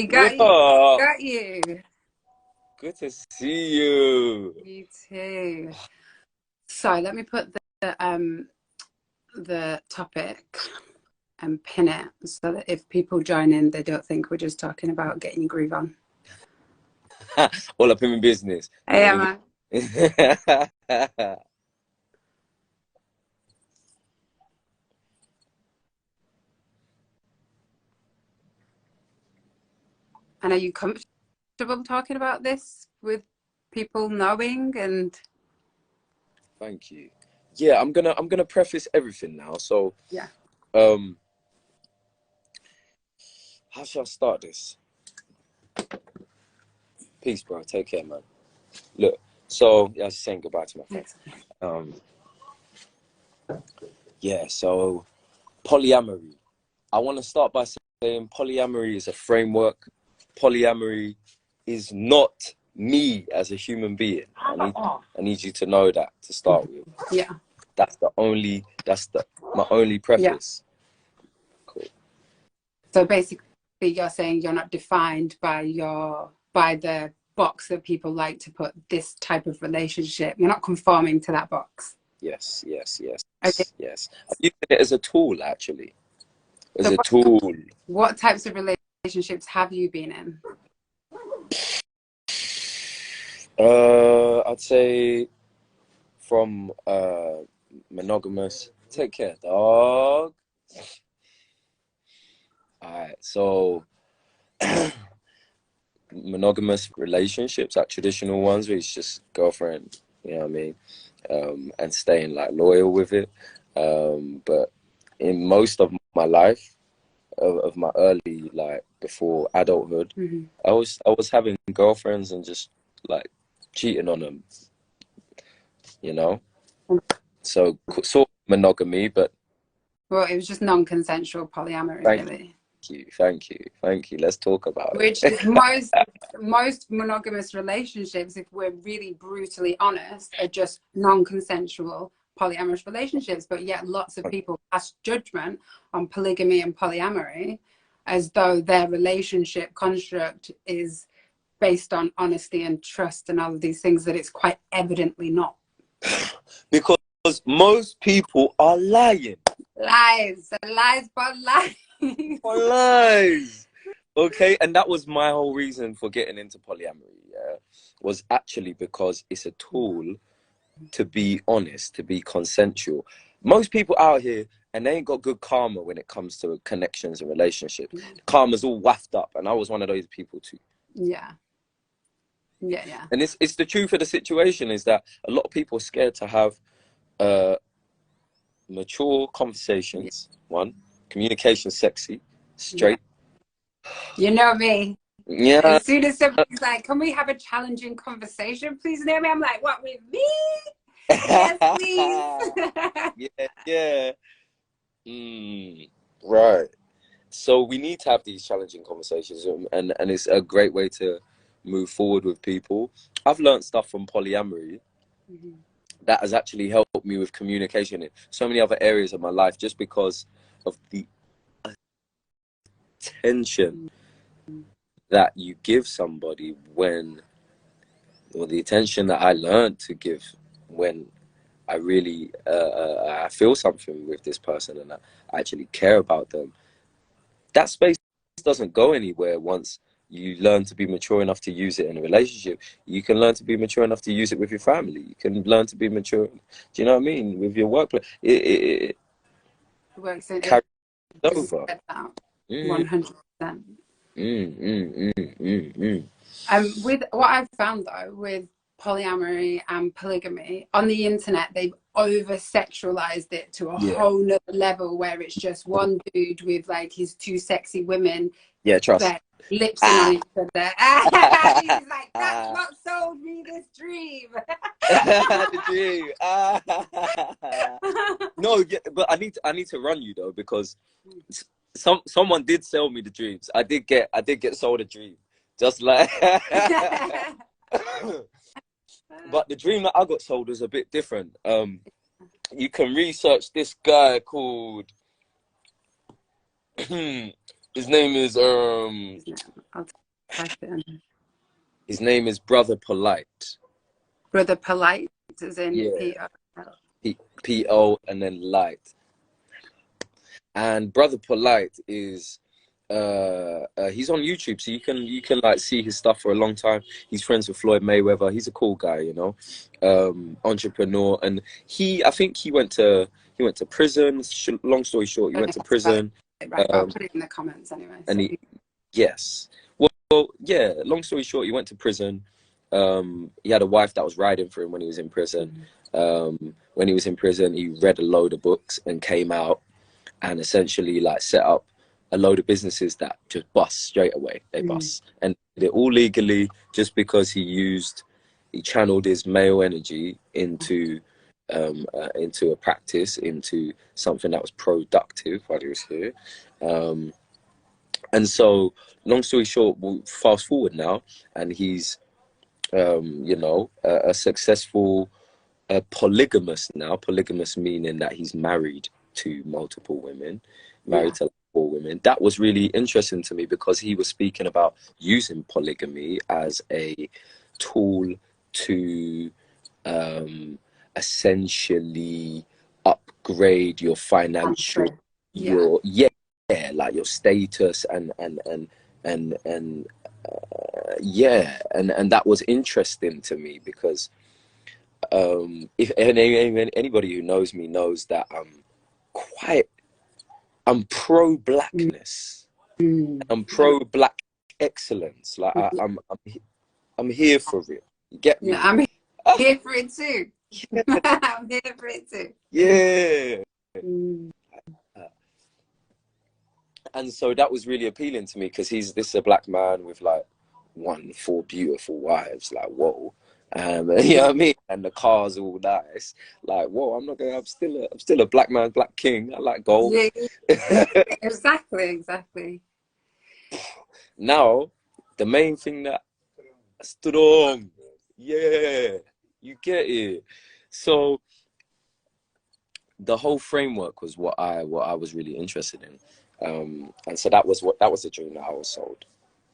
Got What you. up? Got you. Good to see you. You too. So let me put the topic and pin it so that if people join in, they don't think we're just talking about getting your groove on. All up in my business. Hey, Emma. And are you comfortable talking about this with people knowing? And Thank you. Yeah, I'm gonna preface everything now. So, yeah, um, how shall I start this? Peace, bro. Take care, man. Look, so yeah, I was saying goodbye to my friend. excellent. Yeah, so polyamory. I want to start by saying polyamory is a framework. Polyamory is not me as a human being. I need you to know that to start with. Yeah, That's my only yeah. preface. Cool. So basically, you're saying you're not defined by the box that people like to put this type of relationship. You're not conforming to that box. Yes, yes, yes, Okay. yes. I'm using it as a tool, actually. As So a tool. what types of relationships have you been in? I'd say from monogamous. Take care, dog. Alright, so monogamous relationships, like traditional ones where it's just girlfriend, you know what I mean? And staying like loyal with it. But in most of my life, of my early, like before adulthood, Mm-hmm. I was having girlfriends and just like cheating on them, you know? So sort of monogamy, but Well, it was just non-consensual polyamory, thank really. you, thank you, thank you. Let's talk about Which it. is most monogamous relationships, if we're really brutally honest, are just non-consensual polyamorous relationships. But yet lots of people pass judgment on polygamy and polyamory as though their relationship construct is based on honesty and trust and all of these things that it's quite evidently not. Because most people are lying. Lies, but lies. Lies. Okay, and that was my whole reason for getting into polyamory. Yeah, was actually because it's a tool to be honest, to be consensual. Most people out here, and they ain't got good karma when it comes to connections and relationships. Karma's all waffed up, and I was one of those people too. Yeah. Yeah, yeah. And it's the truth of the situation is that a lot of people are scared to have mature conversations. One, communication sexy, straight. You know me. Yeah. As soon as somebody's like, can we have a challenging conversation, please? Know me? I'm like, what, with me? Yes, please. Yeah. Right. So we need to have these challenging conversations, and it's a great way to move forward with people. I've learned stuff from polyamory that has actually helped me with communication in so many other areas of my life, just because of the attention that you give somebody or the attention that I learned to give when I really I feel something with this person and I actually care about them. That space doesn't go anywhere once you learn to be mature enough to use it in a relationship. You can learn to be mature enough to use it with your family. You can learn to be mature, do you know what I mean, with your workplace. It Works in carries over. 100%. Mm. With what I've found though, with polyamory and polygamy on the internet, they've over sexualized it to a whole nother level where it's just one dude with like his two sexy women, Trust, lipsing on each other. He's like, that's what sold me this dream. the dream. No, but I need to run you though, because someone did sell me the dreams. I did get sold a dream, just like. But the dream that I got sold was a bit different. You can research this guy called His name is I'll type it in. his name is Brother Polite. Brother Polite, as in Yeah. P-O. P-O and then Light. And Brother Polite is he's on YouTube, so you can like see his stuff for a long time. He's friends with Floyd Mayweather. He's a cool guy, you know, entrepreneur. And I think he went to prison. Long story short, he went to prison. Right, but I'll put it in the comments anyway. And So. yes, well, yeah. Long story short, he went to prison. He had a wife that was riding for him when he was in prison. When he was in prison, he read a load of books and came out and essentially like set up a load of businesses that just bust straight away. They bust, and they're all legally, just because he channeled his male energy into a practice, into something that was productive while he was here. And so, long story short, we'll fast forward now, and he's you know, a successful polygamous now. Polygamous meaning that he's married to multiple women, married to 4 women. That was really interesting to me, because he was speaking about using polygamy as a tool to essentially upgrade your financial, like your status and that was interesting to me, because if anybody who knows me knows that I'm pro blackness. I'm pro black excellence. Like I'm here for it. You get me? Yeah, I'm here for it too. I'm here for it too. Yeah. And so that was really appealing to me, because this is a black man with like 4 beautiful wives. Like, whoa. You know what I mean? And the car's all nice. Like, whoa, I'm still a black man, black king. I like gold. Yeah, exactly. Now, the main thing that strong, yeah, you get it. So the whole framework was what I was really interested in. And so that was the dream that I was sold.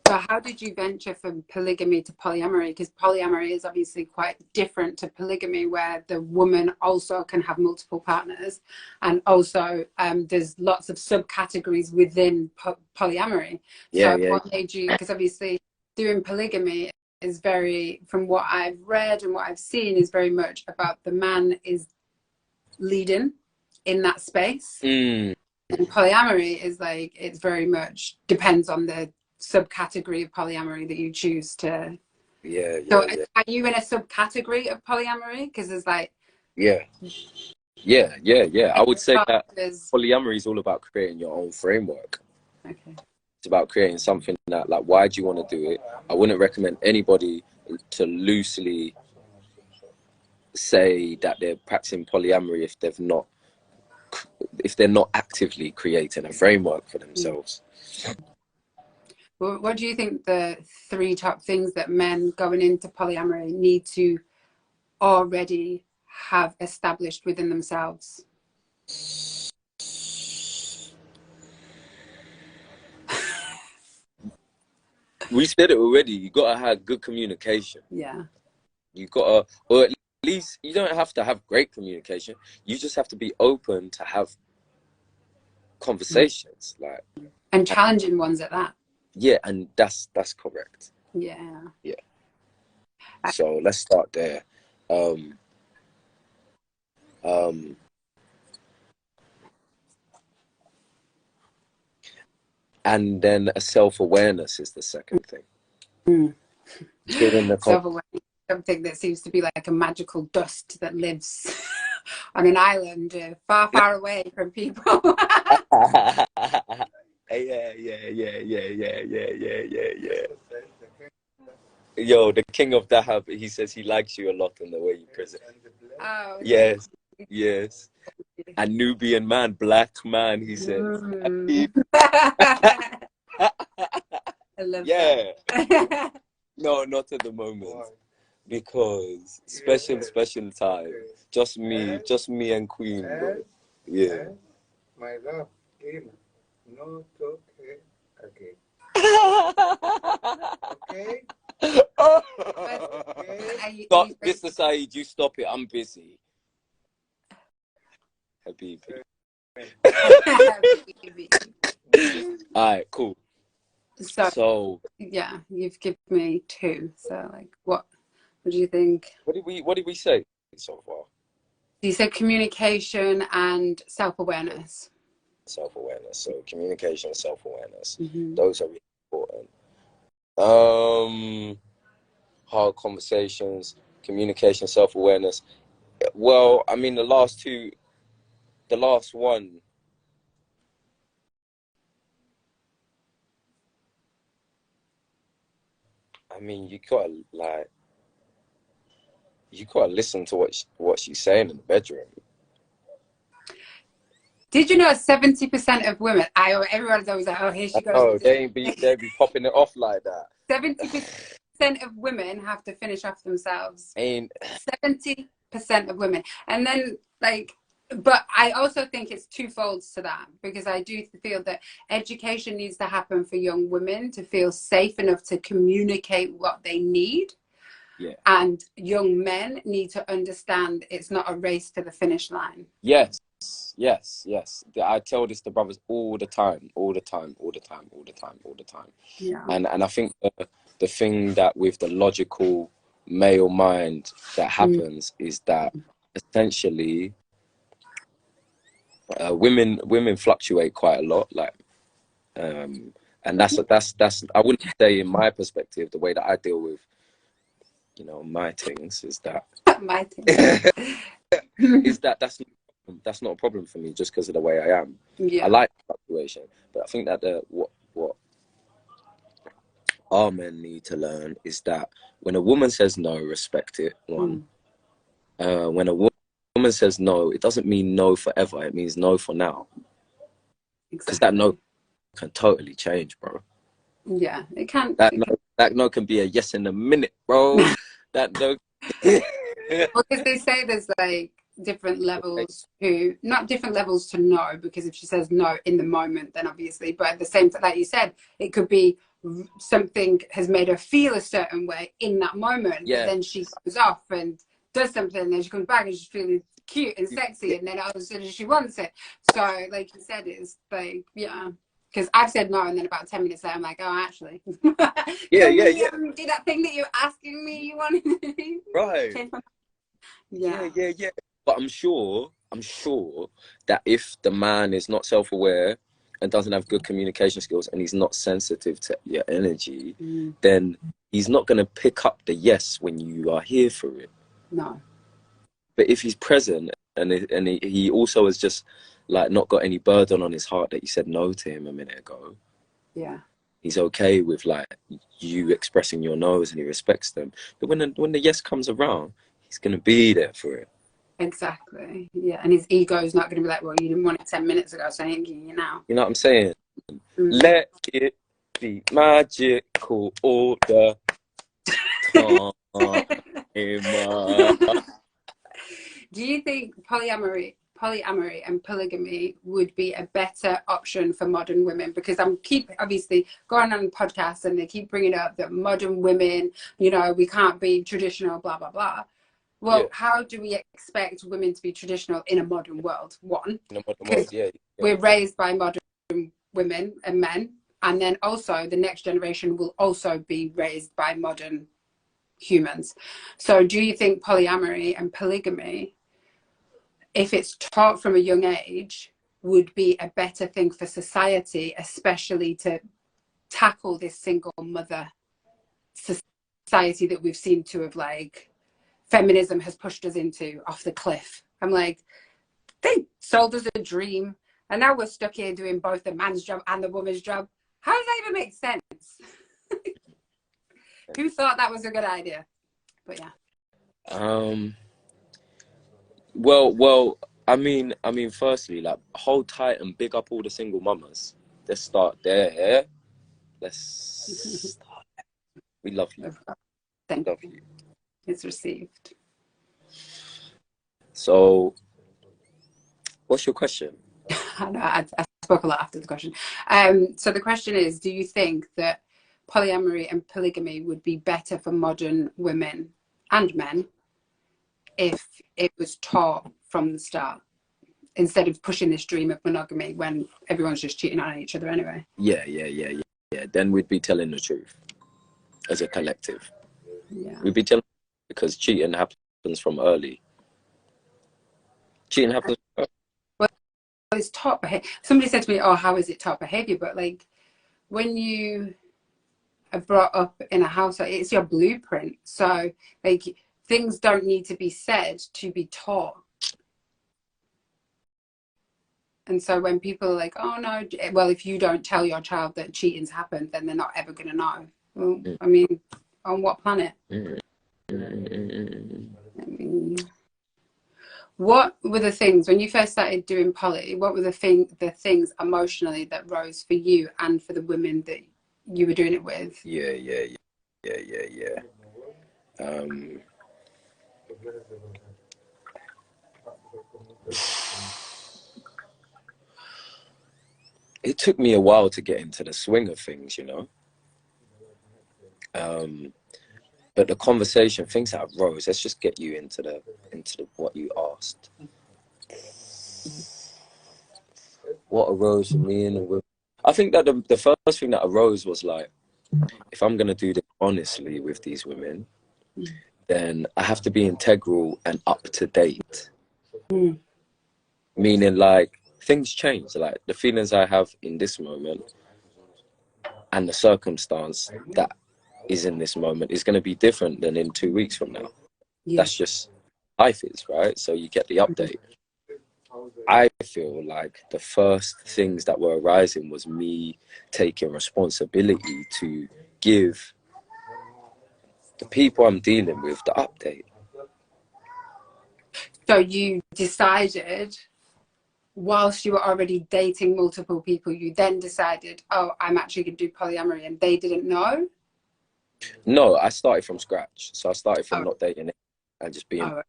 So how did you venture from polygamy to polyamory? Because polyamory is obviously quite different to polygamy, where the woman also can have multiple partners, and also there's lots of subcategories within polyamory. So what made you, because obviously doing polygamy is very, from what I've read and what I've seen, is very much about the man is leading in that space. And polyamory is like, it's very much depends on the subcategory of polyamory that you choose to. So are you in a subcategory of polyamory? Because there's like I would say that polyamory is all about creating your own framework. It's about creating something that, like, why do you want to do it? I wouldn't recommend anybody to loosely say that they're practicing polyamory if they're not actively creating a framework for themselves. Well, what do you think the 3 top things that men going into polyamory need to already have established within themselves? We said it already. You gotta have good communication. Yeah. You gotta, or at least you don't have to have great communication. You just have to be open to have conversations, like, and challenging ones at that. Yeah, and that's correct. Yeah. So let's start there. And then a self-awareness is the second thing. Self-awareness, something that seems to be like a magical dust that lives on an island far away from people. Yeah. Yo, the king of Dahab, he says he likes you a lot in the way you present. Oh, yes. A Nubian man, black man, he says. I love that. No, not at the moment. Because special time. Just me and Queen, bro. Yeah. My love, no talk. Okay. Okay. Stop, Mr. Saeed, you stop it. I'm busy. Habibi. All right, cool. So yeah, you've given me 2. So like, what do you think? What did we say so far? You said communication and self-awareness. Self-awareness. So communication, self-awareness. Mm-hmm. Those are really important. Hard conversations, communication, self-awareness. Well, I mean, the last one. I mean, you gotta listen to what she's saying in the bedroom. Did you know 70% of women? Everyone's always like, oh, here she goes. No, they be popping it off like that. 70% of women have to finish off themselves. 70% of women, and then like. But I also think it's twofolds to that, because I do feel that education needs to happen for young women to feel safe enough to communicate what they need. Yeah. And young men need to understand it's not a race to the finish line. Yes. I tell this to brothers all the time. Yeah. And I think the thing that with the logical male mind that happens is that essentially women fluctuate quite a lot, like and that's I wouldn't say, in my perspective, the way that I deal with my things is that my thing is that's not a problem for me, just because of the way I am. Yeah. I like fluctuation, but I think that what our men need to learn is that when a woman says no, respect it. When a woman says no, it doesn't mean no forever. It means no for now. Because that no can totally change, bro. Yeah, it can. That no can be a yes in a minute, bro. That no. Because they say there's like different levels to, not different levels to no, because if she says no in the moment, then obviously, but at the same time, like you said, it could be something has made her feel a certain way in that moment, but then she goes off and does something, and then she comes back and she's feeling cute and sexy, and then all of a sudden she wants it. So like you said, it's like, yeah, because I've said no, and then about 10 minutes later I'm like, oh, actually do that thing that you're asking me you wanted to do. Right. Yeah. But I'm sure that if the man is not self-aware and doesn't have good communication skills, and he's not sensitive to your energy, then he's not going to pick up the yes when you are here for it. No. But if he's present and he also has just like not got any burden on his heart that you said no to him a minute ago. Yeah. He's okay with like you expressing your no's, and he respects them. But when the yes comes around, he's going to be there for it. Exactly. Yeah. And his ego is not going to be like, well, you didn't want it 10 minutes ago, so I ain't giving you now. You know what I'm saying? Let it be magical all the time. Do you think polyamory and polygamy would be a better option for modern women? Because I'm obviously going on podcasts and they keep bringing up that modern women, we can't be traditional, blah, blah, blah. Well, how do we expect women to be traditional in a modern world? One, because we're raised by modern women and men, and then also the next generation will also be raised by modern humans. So do you think polyamory and polygamy, if it's taught from a young age, would be a better thing for society, especially to tackle this single mother society that we've seemed to have, like, feminism has pushed us into off the cliff? I'm like, they sold us a dream, and now we're stuck here doing both the man's job and the woman's job. How does that even make sense? Who thought that was a good idea? But yeah. Well, I mean, firstly, like, hold tight and big up all the single mamas. Let's start there. Let's start there. We love you. Thank you. It's received. So, what's your question? I spoke a lot after the question. So the question is, do you think that polyamory and polygamy would be better for modern women and men if it was taught from the start, instead of pushing this dream of monogamy when everyone's just cheating on each other anyway? Yeah. Then we'd be telling the truth as a collective. Yeah. We'd be telling, because cheating happens from early. Cheating happens from early. Well, it's taught behavior. Somebody said to me, oh, how is it taught behavior? But like, when you are brought up in a house, it's your blueprint. So like, things don't need to be said to be taught. And so when people are like, oh no, well, if you don't tell your child that cheating's happened, then they're not ever going to know. Well, I mean, on what planet? What were the things when you first started doing poly? What were the things emotionally that rose for you and for the women that you were doing it with? Yeah. It took me a while to get into the swing of things, you know. But the conversation, things that arose, let's just get you into the what you asked. What arose for me and the women? I think that the first thing that arose was like, if I'm gonna do this honestly with these women, then I have to be integral and up to date. Meaning, like, things change. Like, the feelings I have in this moment and the circumstance that is in this moment is going to be different than in 2 weeks from now. Yeah. That's just life is, right? So you get the update. I feel like the first things that were arising was me taking responsibility to give the people I'm dealing with the update. So you decided, whilst you were already dating multiple people, you then decided, oh, I'm actually going to do polyamory, and they didn't know? No, I started from scratch. So I started from not dating and just being...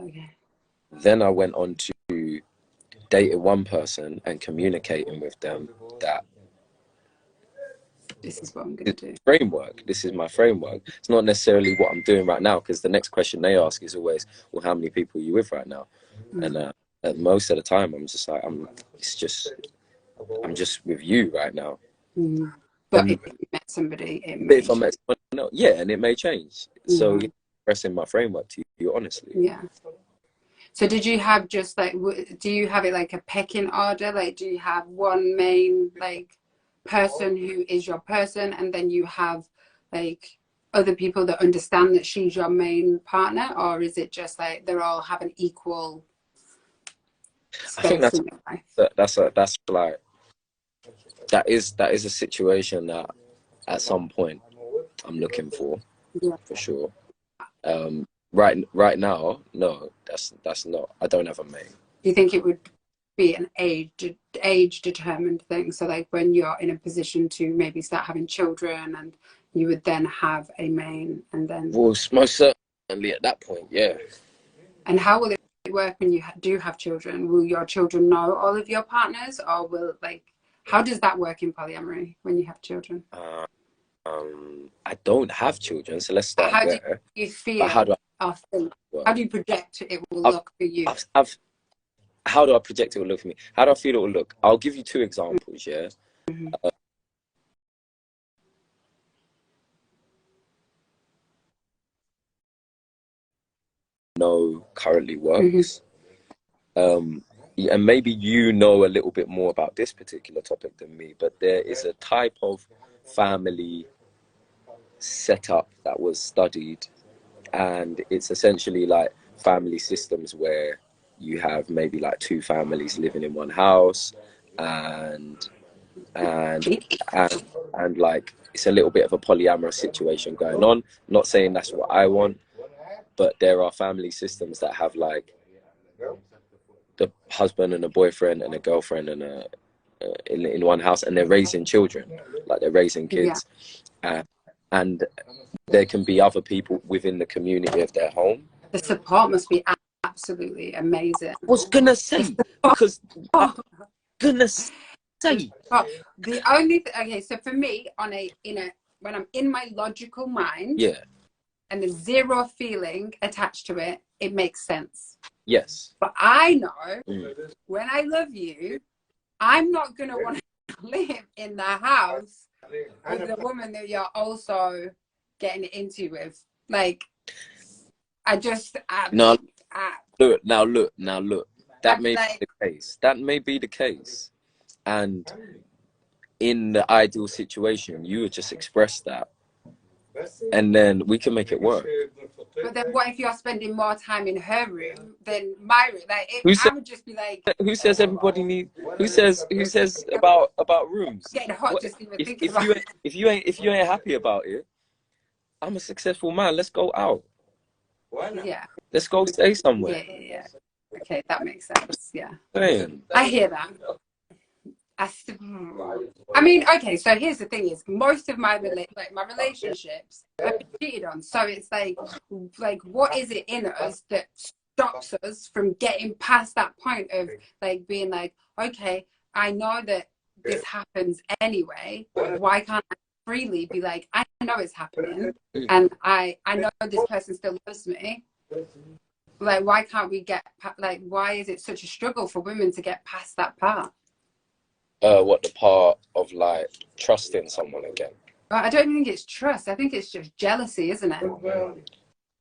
Okay. Then I went on to dating one person and communicating with them that this is what I'm going to do. Framework. This is my framework. It's not necessarily what I'm doing right now, because the next question they ask is always, well, how many people are you with right now? And most of the time, I'm just like, I'm just with you right now. But if you met somebody, it may if I met someone, no, yeah, and it may change. So expressing my framework to you honestly. Yeah. So did you have just like, do you have it like a pecking order? Like, do you have one main like person who is your person, and then you have like other people that understand that she's your main partner, or is it just like they're all have an equal space? I think that's like that is a situation that at some point I'm looking for sure. Right now, no, that's not. I don't have a main. Do you think it would be an age determined thing? So like when you're in a position to maybe start having children, and you would then have a main, and then... Well, most certainly at that point, yeah. And how will it work when you do have children? Will your children know all of your partners, or will like, how does that work in polyamory when you have children? I don't have children, so let's start there. How do you feel? How do you project it will look for you? How do I project it will look for me? How do I feel it will look? I'll give you two examples, yeah? No, currently works. And maybe you know a little bit more about this particular topic than me, but there is a type of family setup that was studied, and it's essentially like family systems where you have maybe like two families living in one house, and like it's a little bit of a polyamorous situation going on. Not saying that's what I want, but there are family systems that have like the husband and a boyfriend and a girlfriend and in one house, and they're raising children, like they're raising kids. And there can be other people within the community of their home. The support must be absolutely amazing. I was gonna say, because goodness sake. But the only okay, so for me, when I'm in my logical mind, Yeah. and there's zero feeling attached to it, it makes sense. Yes. But I know when I love you, I'm not gonna want to live in the house with the woman that you're also getting into with. Like, Look. That may like, be the case. That may be the case. And in the ideal situation, you would just express that, and then we can make it work. but then what if you're spending more time in her room than my room? Like, I would just be like, who says everybody need? Who says about rooms? Getting hot What, just even if thinking about it. if you ain't happy about it, I'm a successful man. Let's go out. Yeah. Let's go stay somewhere. Yeah. Okay, that makes sense. Yeah. Man. I hear that. I mean, okay, so here's the thing is most of my relationships I've been cheated on. So it's like what is it in us that stops us from getting past that point of like being like, okay, I know that this happens anyway. Why can't I freely be like, I know it's happening and I know this person still loves me. Like, why can't we why is it such a struggle for women to get past that part? What, the part of like trusting someone again? I don't think it's trust. I think it's just jealousy, isn't it?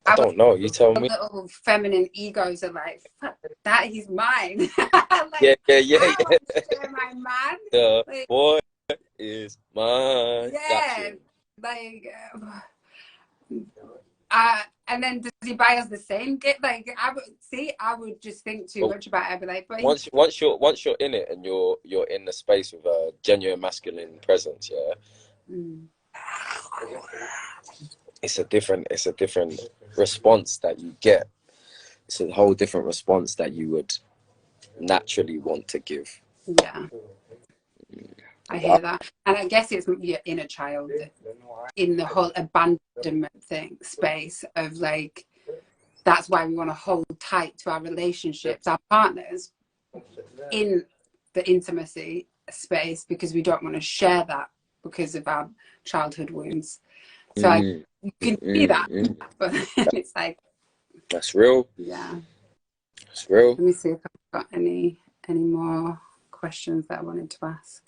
I don't know. You tell me. Little feminine egos are like, fuck that, he's mine. Like, yeah. Share my man. The boy is mine. Yeah, like, and then does he buy us the same gift? Like, I would just think too much about it. I'd be like, but once you're in it and you're in the space with a genuine masculine presence, it's a different response that you get. It's a whole different response that you would naturally want to give. Yeah, I hear that, and I guess it's your inner child in the whole abandonment space of like, that's why we want to hold tight to our relationships, our partners, in the intimacy space, because we don't want to share that because of our childhood wounds. So you can see that, but it's like, that's real. Yeah, that's real. Let me see if I've got any more questions that I wanted to ask.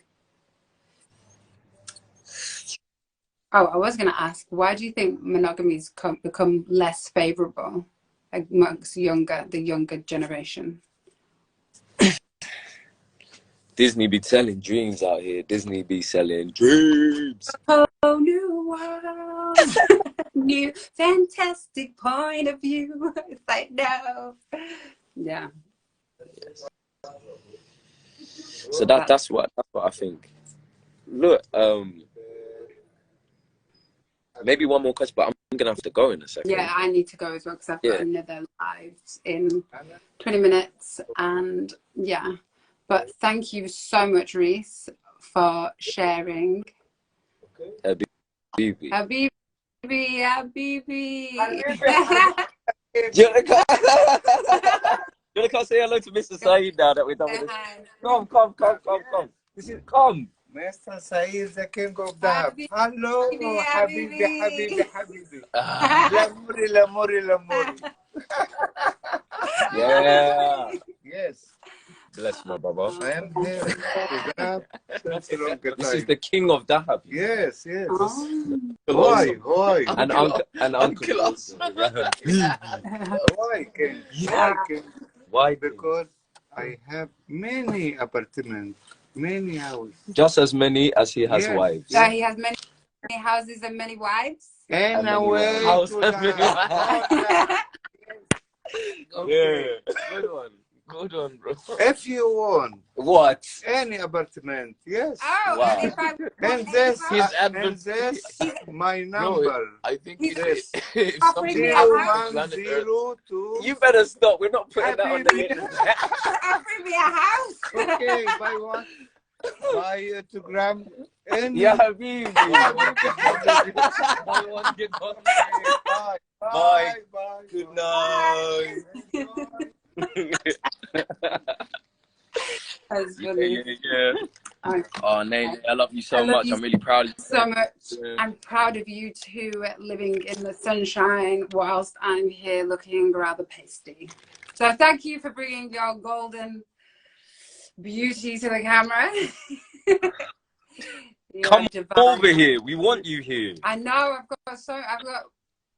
Oh, I was going to ask, why do you think monogamy's become less favorable amongst the younger generation? Disney be selling dreams out here. Disney be selling dreams. Oh, new world, new fantastic point of view. It's like, no. Yeah. So that's what I think. Look, maybe one more question, but I'm gonna have to go in a second. Yeah, I need to go as well because I've got another live in 20 minutes, and yeah. But thank you so much, Rees, for sharing. Habibi. Habibi. Do you wanna come say hello to Mr. Saeed now that we're done with this? Come. This is come. Mr. Saeed is the king of dab. Hello, Habibi. Lamuri. Yeah. Yes. Bless my brother. I am here to dab since a longer This time. is the king of dahab. Yes. Oh. Why? And uncle also. Why, king? Why? Because I have many apartments, many houses. Just as many as he has wives. So he has many houses and many wives? And away House to and many the... Yeah. Good one, bro. If you want What? any apartment, yes. Oh, Wow. And this, His my number. No, I think Yes. if Offering me something a happens house? on planet Earth, 012. You better stop. We're not putting that on the Habibi. internet. Offering me a house? Okay, buy one. Buy 2 grams. Any. Yeah, Habibi. buy one get one. Bye. Good night. That's yeah. Okay. Oh, Nene, I love you so I love much. you I'm really proud of you. so much. Yeah. I'm proud of you too, living in the sunshine whilst I'm here looking rather pasty. So thank you for bringing your golden beauty to the camera. Come over here. We want you here. I know. I've got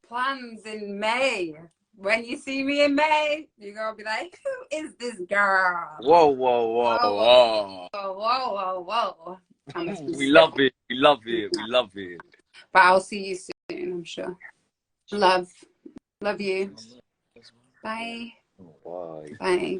plans in May. When you see me in May, you're gonna be like, "Who is this girl?" Whoa, whoa, whoa, whoa. Whoa, whoa. We love it. We love it. We love it. But I'll see you soon, I'm sure. Love you. Bye. Bye. Bye.